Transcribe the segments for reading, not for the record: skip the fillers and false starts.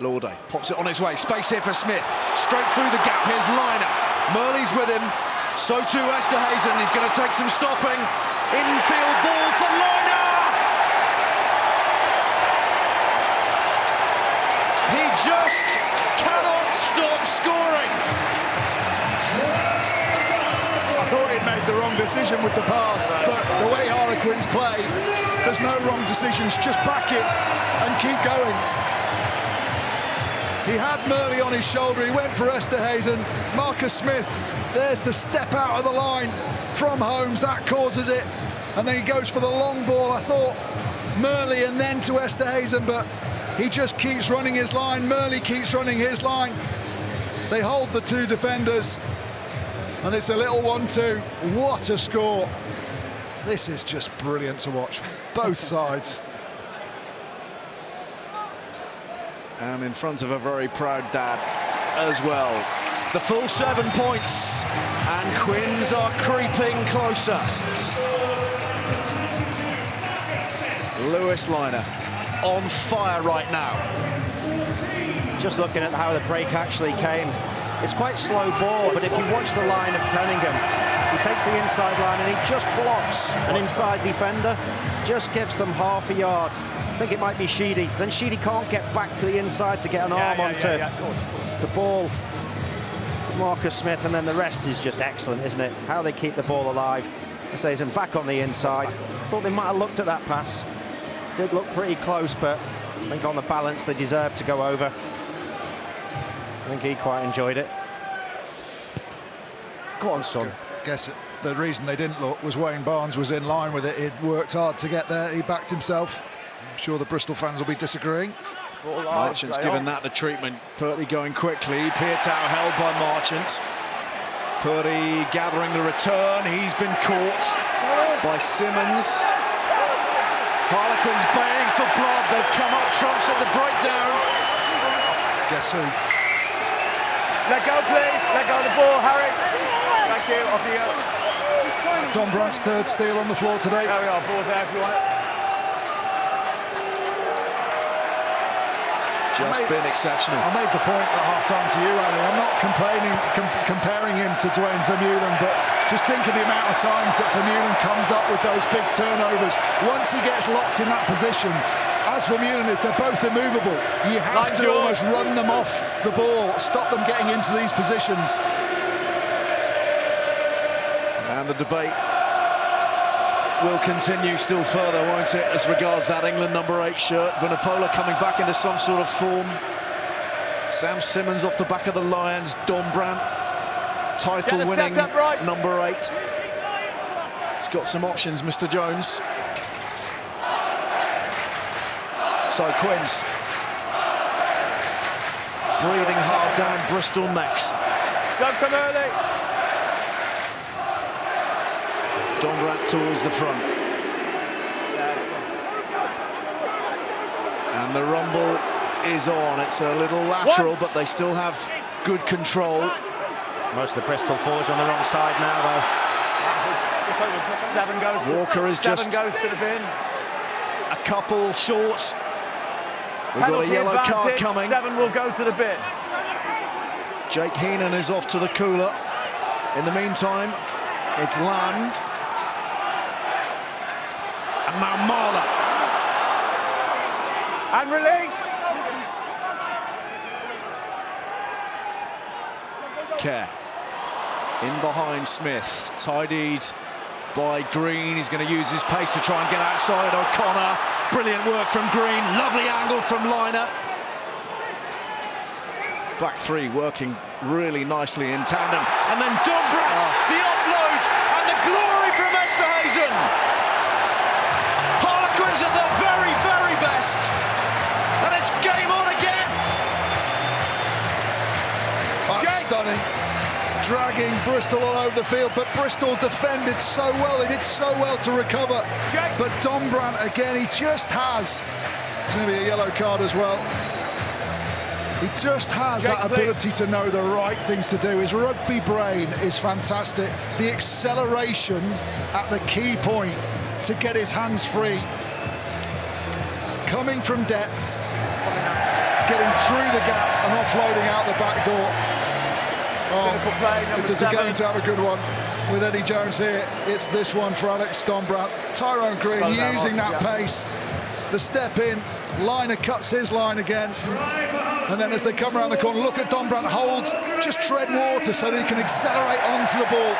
Lauday pops it on his way. Space here for Smith. Straight through the gap. Here's Liner. Murley's with him. So too Esterhuizen. He's going to take some stopping. Infield ball for Liner. He just cannot stop scoring. I thought he'd made the wrong decision with the pass, but the way Harlequins play, there's no wrong decisions. Just back it and keep going. He had Murley on his shoulder. He went for Esterhuizen. Marcus Smith, there's the step out of the line from Holmes. That causes it. And then he goes for the long ball. I thought Murley and then to Esterhuizen, but he just keeps running his line. Murley keeps running his line. They hold the two defenders. And it's a little 1-2. What a score. This is just brilliant to watch. Both sides. And in front of a very proud dad as well. The full 7 points, and Quins are creeping closer. Lewis Liner on fire right now. Just looking at how the break actually came. It's quite slow ball, but if you watch the line of Cunningham, he takes the inside line and he just blocks an inside defender, just gives them half a yard. I think it might be Sheedy. Then Sheedy can't get back to the inside to get an arm onto the ball. Marcus Smith, and then the rest is just excellent, isn't it? How they keep the ball alive. Esterhuizen back on the inside. Thought they might have looked at that pass. Did look pretty close, but I think on the balance they deserved to go over. I think he quite enjoyed it. Go on, son. I guess the reason they didn't look was Wayne Barnes was in line with it. He'd worked hard to get there. He backed himself. I'm sure the Bristol fans will be disagreeing. Marchant's given that the treatment. Purdy going quickly. Piatow held by Marchant. Purdy gathering the return. He's been caught by Simmons. Harlequins baying for blood. They've come up trumps at the breakdown. Guess who? Let go, please. Let go of the ball, Harry. Thank you. Off you go. Don Brandt's third steal on the floor today. There we are. Ball there if you want it. Just been exceptional. I made the point at half-time to you, Ali. I'm not comparing him to Dwayne Vermeulen, but just think of the amount of times that Vermeulen comes up with those big turnovers. Once he gets locked in that position, as Vermeulen is, they're both immovable. You have to almost run them off the ball, stop them getting into these positions. And the debate will continue still further, won't it, as regards that England #8 shirt. Vunipola coming back into some sort of form. Sam Simmons off the back of the Lions. Don Brandt, title-winning #8. He's got some options, Mr. Jones. So Quins breathing hard down Bristol necks. Don't come early. Don Brandt towards the front. And the rumble is on. It's a little lateral, but they still have good control. Most of the Bristol forwards on the wrong side now, though. Walker is just to the bin. a couple short. We've got a yellow card coming. 7 will go to the bin. Jake Heenan is off to the cooler. In the meantime, it's Lamb. And now Marler. And release. Kerr. In behind Smith. Tidied by Green. He's going to use his pace to try and get outside O'Connor. Brilliant work from Green. Lovely angle from Liner. Back three working really nicely in tandem. And then Don Brandt, the offload, and the glory from Esterhuizen. Harlequins at their very, very best. And it's game on again. That's stunning. Dragging Bristol all over the field, but Bristol defended so well. They did so well to recover. But Don Brandt, again, he just has. It's going to be a yellow card as well. He just has that ability to know the right things to do. His rugby brain is fantastic. The acceleration at the key point to get his hands free. Coming from depth. getting through the gap and offloading out the back door. If there's going to have a good one with Eddie Jones here, it's this one for Alex Dombrandt. Tyrone Green using that pace. The step in, Liner cuts his line again. And then as they come around the corner, look at Dombrandt holds, just tread water so that he can accelerate onto the ball.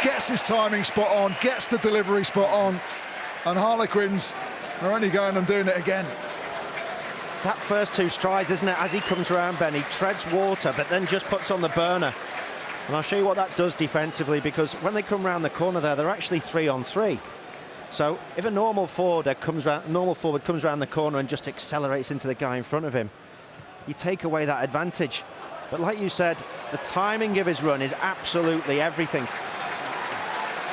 Gets his timing spot on, gets the delivery spot on. And Harlequins are only going and doing it again. It's that first 2 strides, isn't it? As he comes around, Ben, he treads water, but then just puts on the burner. And I'll show you what that does defensively, because when they come around the corner there, they're actually 3-on-3. So if a normal forward comes around the corner and just accelerates into the guy in front of him, you take away that advantage. But like you said, the timing of his run is absolutely everything.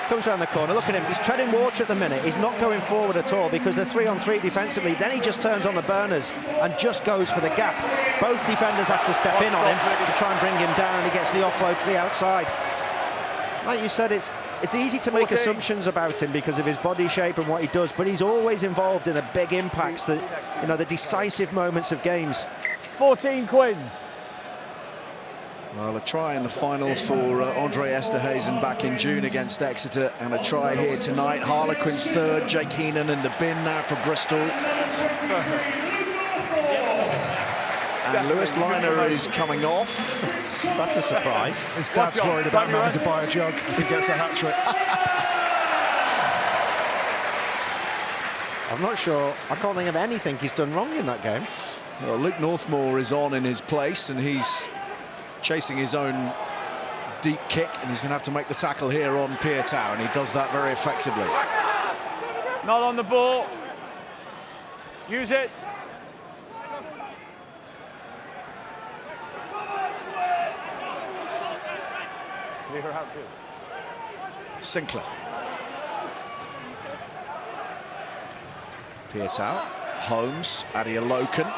Comes around the corner, look at him, he's treading water at the minute, he's not going forward at all because they're 3-on-3 defensively. Then he just turns on the burners and just goes for the gap. Both defenders have to step in on him to try and bring him down, and he gets the offload to the outside. Like you said, it's easy to make assumptions about him because of his body shape and what he does, but he's always involved in the big impacts, the decisive moments of games. 14 Quins. Well, a try in the final for Andre Esterhuizen back in June against Exeter, and a try here tonight. Harlequins third, Jake Heenan in the bin now for Bristol. And Lewis Liner is coming off. That's a surprise. His dad's worried about having to buy a jug if he gets a hat-trick. I'm not sure, I can't think of anything he's done wrong in that game. Well, Luke Northmore is on in his place, and he's chasing his own deep kick, and he's going to have to make the tackle here on Pietau, and he does that very effectively. Not on the ball. Use it. Sinclair. Pietau. Holmes. Adeoloken.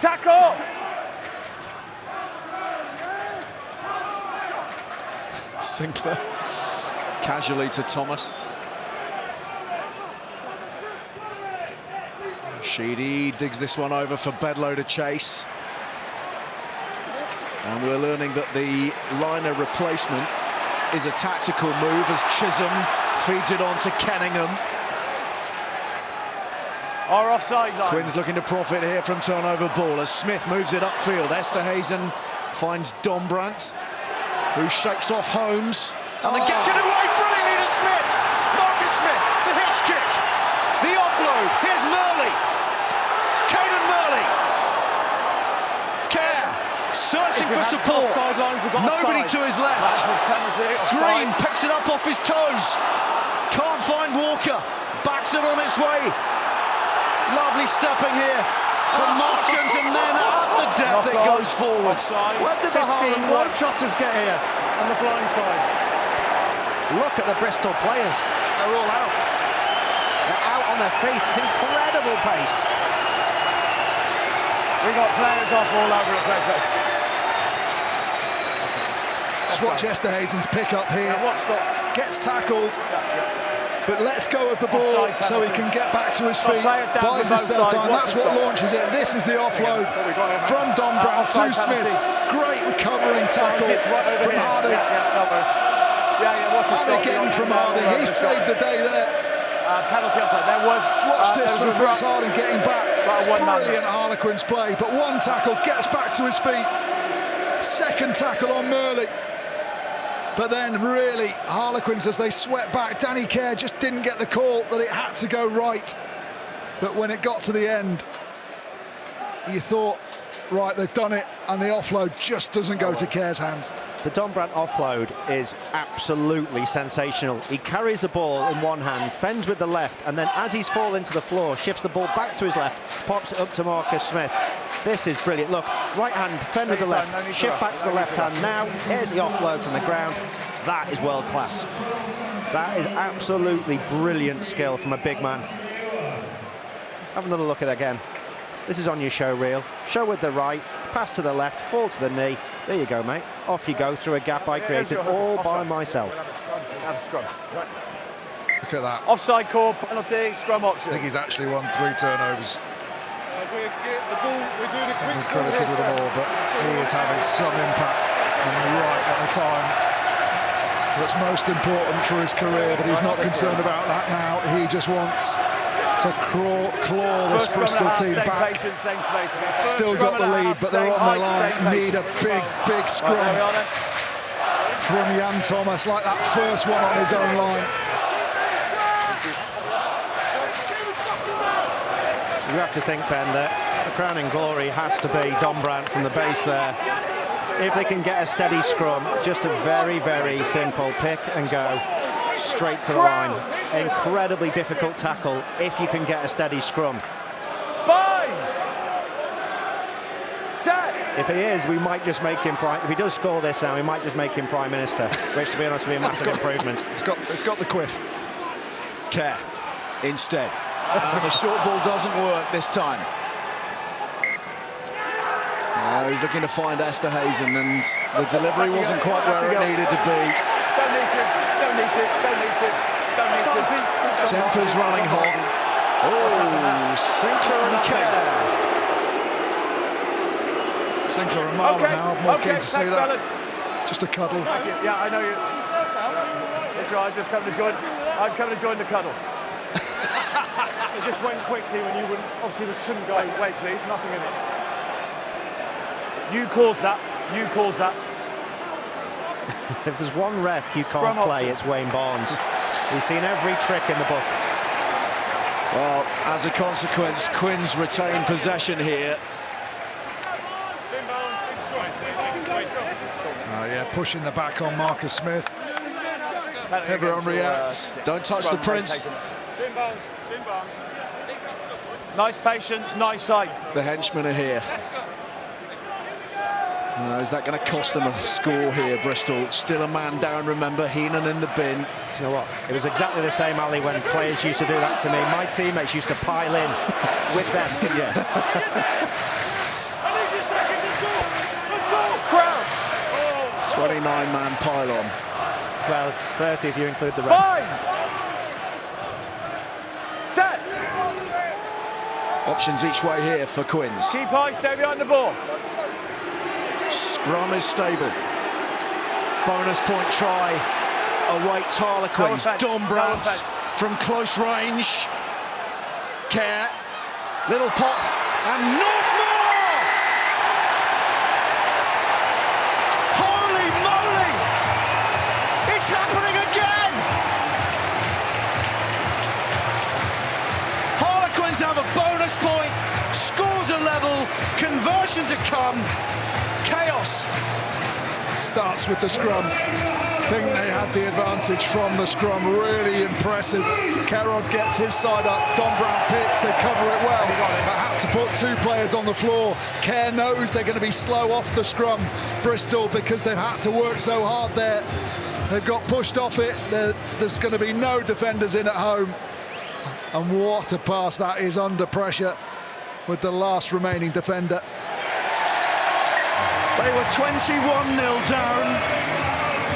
Tackle! Sinclair casually to Thomas. Sheedy digs this one over for Bedlow to chase. And we're learning that the Liner replacement is a tactical move as Chisholm feeds it on to Kenningham. Our offside line. Quins looking to profit here from turnover ball as Smith moves it upfield. Esterhuizen finds Dombrandt, who shakes off Holmes and then gets it away brilliantly to Smith. Marcus Smith, the hitch kick, the offload. Here's Murley. Caden Murley. Kerr searching for support. Nobody to his left. Green picks it up off his toes. Can't find Walker. Backs it on its way. Lovely stepping here from Marchant, and then at the depth it goes forwards. Where did the Harlem Globetrotters get here? On the blind side. Look at the Bristol players. They're all out. They're out on their feet. It's incredible pace. We got players off all over the place. Just watch Esterhuizen's pick up here. Gets tackled. But lets go of the ball so he can get back to his feet. Buys his set of time. That's what launches it. This is the offload from Dombrandt to Smith. Great recovering tackle from Harding. And again from Harding. He saved the day there. Penalty offside. There was. Watch this from Chris Harding getting back. It's brilliant Harlequins play. But one tackle gets back to his feet. Second tackle on Murley. But then really, Harlequins, as they swept back, Danny Kerr just didn't get the call that it had to go right. But when it got to the end, you thought, right, they've done it, and the offload just doesn't go to Kerr's hands. The Dombrandt offload is absolutely sensational. He carries the ball in one hand, fends with the left, and then as he's falling to the floor, shifts the ball back to his left, pops it up to Marcus Smith. This is brilliant. Look, right hand, fend with the left, shift back to the left hand now. Here's the offload from the ground. That is world class. That is absolutely brilliant skill from a big man. Have another look at it again. This is on your show reel. Show with the right, pass to the left, fall to the knee. There you go, mate. Off you go through a gap I created all by myself. Have a scrum. Look at that. Offside call, penalty, scrum option. I think he's actually won 3 turnovers. credited with them all, but he is having some impact, and right at the time that's most important for his career, but he's not concerned about that now. He just wants to claw this Bristol team back. Still got the lead, but they're on their line. Need a big scrum from Jan Thomas, like that first one on his own line. You have to think, Ben, that the crowning glory has to be Don Brandt from the base there. If they can get a steady scrum, just a very simple pick and go straight to the line. Incredibly difficult tackle if you can get a steady scrum. If he is, we might just make him prime. If he does score this now, we might just make him Prime Minister, which, to be honest, would be a massive improvement. It's got the quiff. Care instead. And the short ball doesn't work this time. No, he's looking to find Esterhuizen, and the delivery wasn't quite where it needed to be. Don't need it. Tempers running hot. Oh, Sinclair and Kerr. Sinclair and Marlon now. I'm more keen to see that. Just a cuddle. Yeah, I know you. It's right. I'm coming to join the cuddle. It just went quickly when you obviously couldn't go. Wait, please. Nothing in it. You caused that. If there's one ref you can't play, it's Wayne Barnes. He's seen every trick in the book. Well, as a consequence, Quins retain possession here. Yeah, pushing the back on Marcus Smith. Everyone reacts. Don't touch the Prince. Nice patience, nice sight. The henchmen are here. Is that going to cost them a score here, Bristol? Still a man down, remember, Heenan in the bin. Do you know what? It was exactly the same, Ali, when players used to do that to me. My teammates used to pile in with them. Yes. Crouch! 29-man pylon. Well, 30 if you include the ref. Bind! Set! Options each way here for Quins. Keep high, stay behind the ball. Scrum is stable. Bonus point try awaits Harlequins. Don Brandt from close range. Kerr. Little pop. And Northmore! Holy moly! It's happening again! Harlequins have a bonus point. Scores are level. Conversion to come. Chaos. Starts with the scrum. Think they had the advantage from the scrum. Really impressive. Kerrod gets his side up. Don Brandt picks. They cover it well. They had to put two players on the floor. Kerr knows they're going to be slow off the scrum, Bristol, because they've had to work so hard there. They've got pushed off it. There's going to be no defenders in at home. And what a pass that is under pressure with the last remaining defender. They were 21-0 down.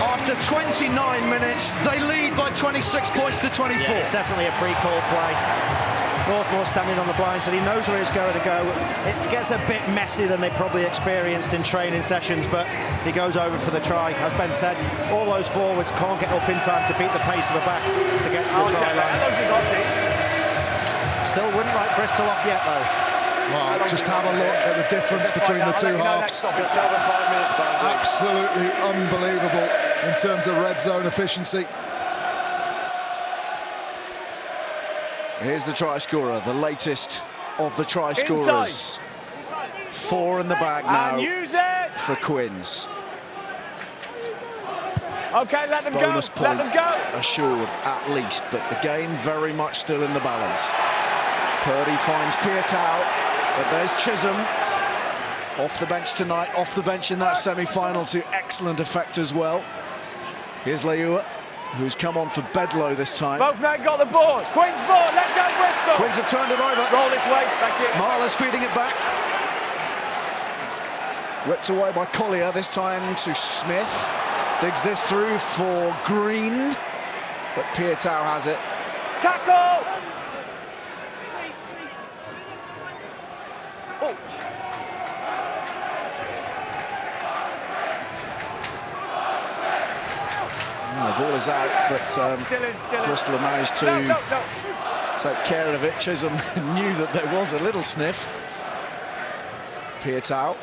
After 29 minutes, they lead by 26 points to 24. Yeah, it's definitely a pre-called play. Northmore standing on the blind, so he knows where he's going to go. It gets a bit messy than they probably experienced in training sessions, but he goes over for the try. As Ben said, all those forwards can't get up in time to beat the pace of the back to get to the try line. Still wouldn't write Bristol off yet, though. Well, just have a look at the difference between the two halves. Absolutely unbelievable in terms of red zone efficiency. Here's the try scorer, the latest of the try scorers. 4 in the bag now for Quins. Okay, let them Bonus go. Let them go. Assured at least, but the game very much still in the balance. Purdy finds Pietau. But there's Chisholm, off the bench tonight, off the bench in that semi-final to excellent effect as well. Here's Leua, who's come on for Bedlow this time. Both men got the ball. Quins ball, let go Bristol. Quins have turned it over. Roll this way, thank you. Marler's feeding it back. Whipped away by Collier, this time to Smith. Digs this through for Green, but Pietau has it. Oh. The ball is out, but Still in. Bristol have managed to No. take care of it. Chisholm knew that there was a little sniff. Pietau.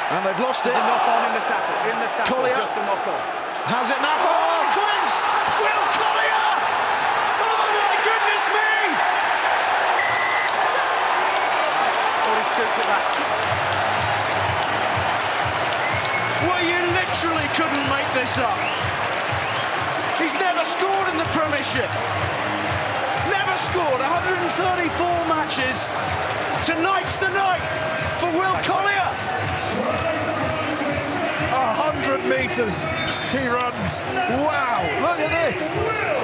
And they've lost it. There's a knock-on in the tackle. Collier. Just a knock-on. Has it now? Oh, Quins! Will Collier! Oh, my goodness me! Oh, he scooped it back. Well, you literally couldn't make this up. He's never scored in the Premiership. Never scored. 134 matches. Tonight's the night for Will Collier. 100 metres he runs. Wow, look at this.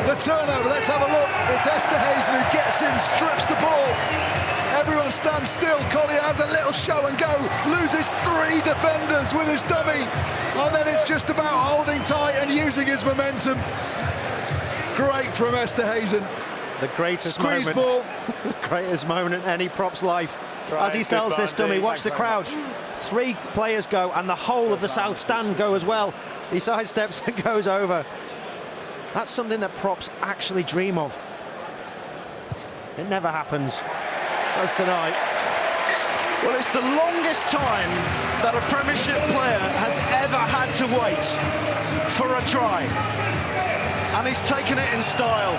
The turnover, let's have a look. It's Esterhuizen who gets in, strips the ball. Everyone stands still. Collier has a little show and go, loses 3 defenders with his dummy. And then it's just about holding tight and using his momentum. Great from Esterhuizen. The greatest Squeeze moment. ball. The greatest moment in any prop's life. As he sells this dummy, watch the crowd. 3 players go, and the whole of the south stand go as well. He sidesteps and goes over. That's something that props actually dream of. It never happens. As tonight. Well, it's the longest time that a Premiership player has ever had to wait for a try. And he's taken it in style.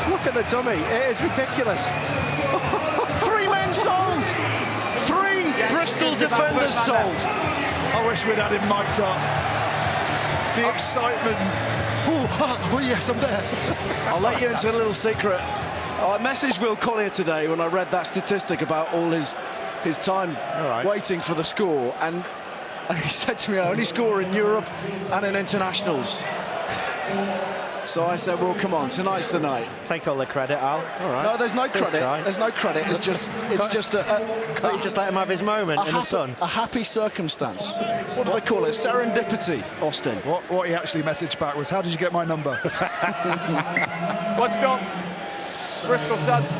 Look at the dummy. It is ridiculous. 3 men sold. 3 Bristol defenders sold. I wish we'd had him mic'd up. The excitement. Oh, yes, I'm there. I'll let you into a little secret. I messaged Will Collier today when I read that statistic about all his time waiting for the score, and he said to me, I only score in Europe and in internationals. So I said, well, come on, tonight's the night. Take all the credit, Al. All right. No, there's no credit. There's no credit. It's just Can't you just let him have his moment in the sun? A happy circumstance. What do they call it? Serendipity, Austin. What he actually messaged back was, how did you get my number? One stopped. Bristol Suns.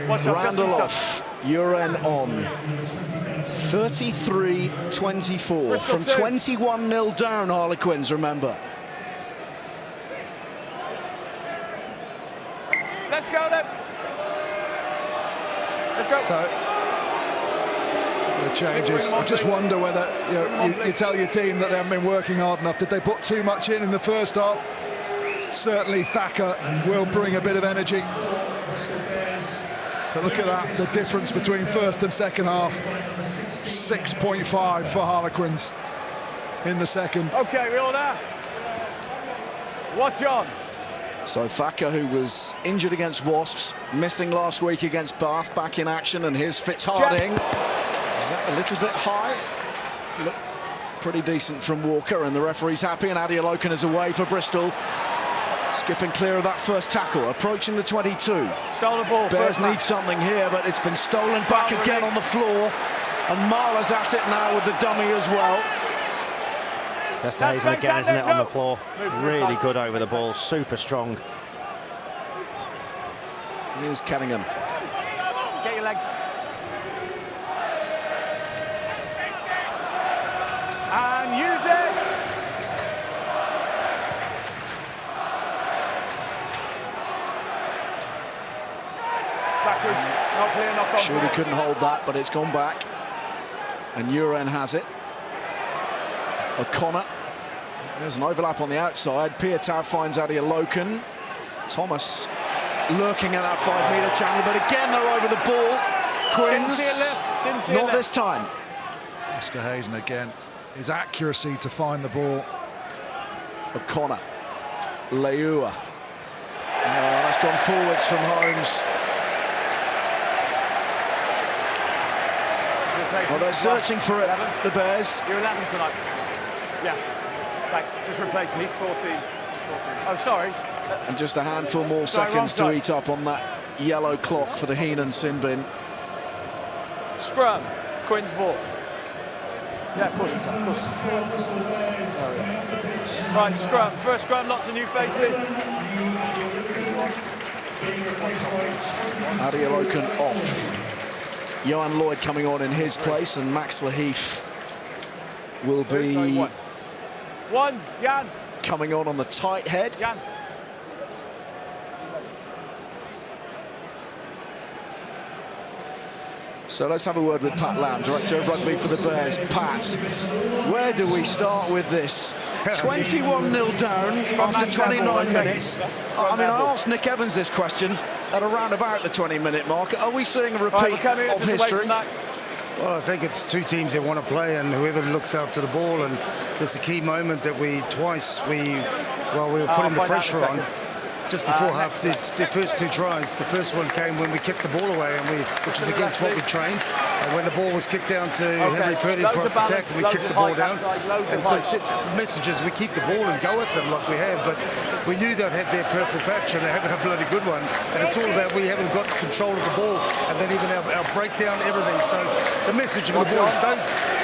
One shot. Randall off. Uren on. 33-24 from 21-0 down. Harlequins, remember. Let's go then. Let's go. So, the changes. I just wonder whether you tell your team that they haven't been working hard enough. Did they put too much in the first half? Certainly Thacker will bring a bit of energy. But look at that, the difference between first and second half. 6.5 for Harlequins in the second. Okay, we all there? Watch on. So Thacker, who was injured against Wasps, missing last week against Bath, back in action, and here's Fitzharding. Is that a little bit high? Look pretty decent from Walker, and the referee's happy, and Harlequins is away for Bristol. Skipping clear of that first tackle, approaching the 22. Stole the ball. Bears need something here, but it's been stolen back again on the floor, and Marler's at it now with the dummy as well. Just Hazen again, isn't it, on the floor? Really good over the ball, super strong. Here's Kenningham. Get your legs. And use it. Backwards, not clear, knock on. Sure, he couldn't hold that, but it's gone back. And Uren has it. O'Connor. There's an overlap on the outside. Pietau finds Harlequins. Thomas lurking at that 5-metre channel, but again they're over the ball. Quins, not this time. Esterhuizen again. His accuracy to find the ball. O'Connor. Leua. That's gone forwards from Holmes. Well, they're searching for it, the Bears. You're 11 tonight. Yeah. Right, just replace me. He's 14. Oh, sorry. And just a handful more seconds to eat up on that yellow clock for the Heenan sin bin. Scrum. Quins ball. Yeah, of course. Right, scrum. First scrum, lots of new faces. Harlequins off. Johan Lloyd coming on in his place, and Max Laheath will be Jan. coming on the tight head. Jan. So let's have a word with Pat Lamb, Director of Rugby for the Bears. Pat, where do we start with this? 21-0 down after 29 minutes. I mean, I asked Nick Evans this question at around about the 20-minute mark. Are we seeing a repeat of history? Well, I think it's two teams that want to play, and whoever looks after the ball. And there's a key moment that we were putting the pressure on. Just before half, the first two tries, the first one came when we kicked the ball away, which is against what we trained. And when the ball was kicked down to Henry Purdy for us to attack, and we kicked the ball down. And so the message is we keep the ball and go at them like we have, but we knew they'd have their purple patch and they haven't a bloody good one. And it's all about we haven't got control of the ball, and then even our breakdown, everything. So the message of the boys,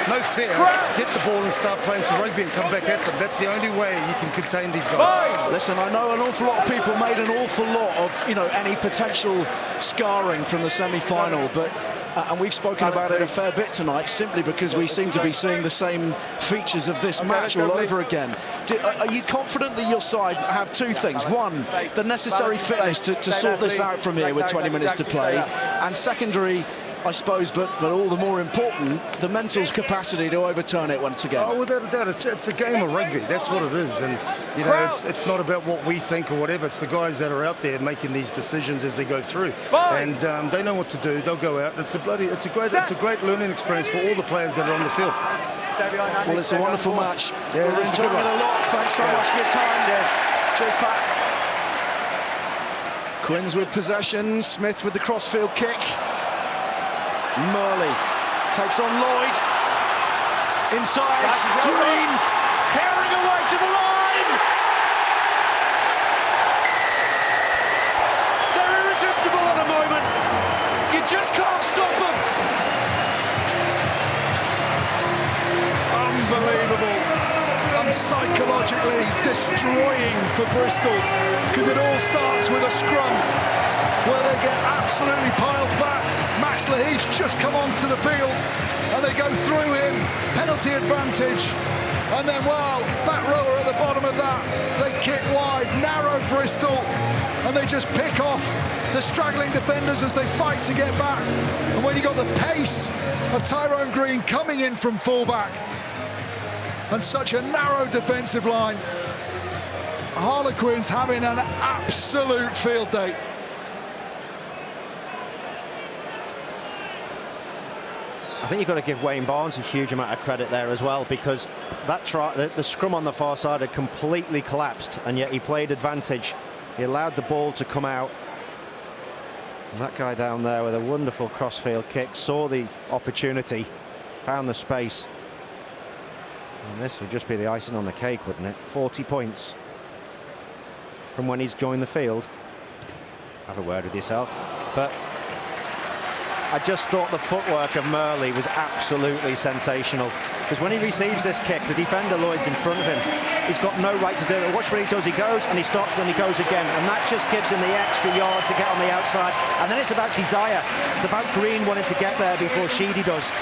no fear, get the ball and start playing some rugby and come back at them. That's the only way you can contain these guys. Listen, I know an awful lot of people made an awful lot of, any potential scarring from the semi-final, but and we've spoken about it a fair bit tonight, simply because we seem to be seeing the same features of this match all over again. Are you confident that your side have two things? One, the necessary fitness to sort this out from here with 20 minutes to play, and secondary, I suppose, but all the more important, the mental capacity to overturn it once again. Oh, without a doubt, it's a game of rugby. That's what it is, and it's not about what we think or whatever. It's the guys that are out there making these decisions as they go through, and they know what to do. They'll go out. It's a great learning experience for all the players that are on the field. Well, it's a wonderful match. Yeah, we're enjoying it a lot. Thanks so much for your time. Yes. Cheers, Pat. Quins with possession. Smith with the crossfield kick. Murley takes on Lloyd. Inside. Green. Herring away to the line. They're irresistible at the moment. You just can't stop them. Unbelievable. And psychologically destroying for Bristol, because it all starts with a scrum where they get absolutely piled back. Max Laheath's just come onto the field and they go through him, penalty advantage, and then back rower at the bottom of that, they kick wide, narrow Bristol, and they just pick off the straggling defenders as they fight to get back. And when you got the pace of Tyrone Green coming in from fullback and such a narrow defensive line, Harlequins having an absolute field day. I think you've got to give Wayne Barnes a huge amount of credit there as well, because that the scrum on the far side had completely collapsed, and yet he played advantage. He allowed the ball to come out. And that guy down there with a wonderful crossfield kick saw the opportunity, found the space. And this would just be the icing on the cake, wouldn't it? 40 points from when he's joined the field. Have a word with yourself. But I just thought the footwork of Murley was absolutely sensational, because when he receives this kick, the defender Lloyd's in front of him. He's got no right to do it. Watch what he does. He goes and he stops and he goes again, and that just gives him the extra yard to get on the outside. And then it's about desire. It's about Green wanting to get there before Sheedy does,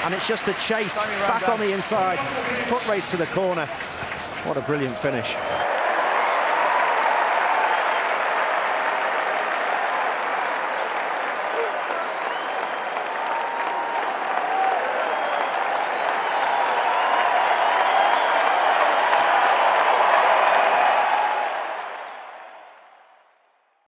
and it's just the chase back on the inside, foot race to the corner. What a brilliant finish.